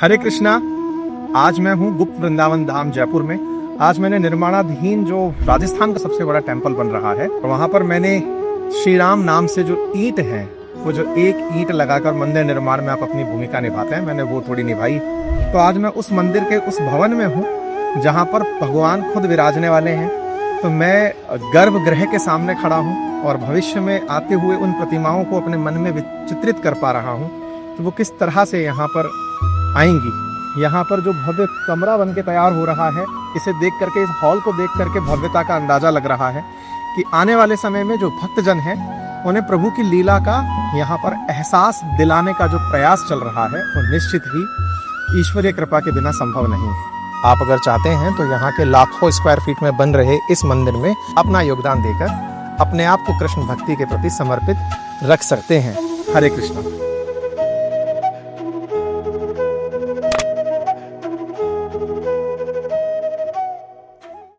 हरे कृष्णा। आज मैं हूँ गुप्त वृंदावन धाम जयपुर में। आज मैंने निर्माणाधीन जो राजस्थान का सबसे बड़ा टेम्पल बन रहा है, वहाँ पर मैंने श्री राम नाम से जो ईंट है, वो जो एक ईंट लगाकर मंदिर निर्माण में आप अपनी भूमिका निभाते हैं, मैंने वो थोड़ी निभाई। तो आज मैं उस मंदिर के उस भवन में हूँ जहाँ पर भगवान खुद विराजने वाले हैं। तो मैं गर्भगृह के सामने खड़ा हूँ और भविष्य में आते हुए उन प्रतिमाओं को अपने मन में चित्रित कर पा रहा हूँ कि वो किस तरह से यहाँ पर आएंगी। यहाँ पर जो भव्य कमरा बन के तैयार हो रहा है, इसे देख करके, इस हॉल को देख करके भव्यता का अंदाजा लग रहा है कि आने वाले समय में जो भक्तजन हैं उन्हें प्रभु की लीला का यहाँ पर एहसास दिलाने का जो प्रयास चल रहा है, वो निश्चित ही ईश्वरीय कृपा के बिना संभव नहीं। आप अगर चाहते हैं तो यहाँ के लाखों स्क्वायर फीट में बन रहे इस मंदिर में अपना योगदान देकर अपने आप को कृष्ण भक्ति के प्रति समर्पित रख सकते हैं। हरे कृष्णा।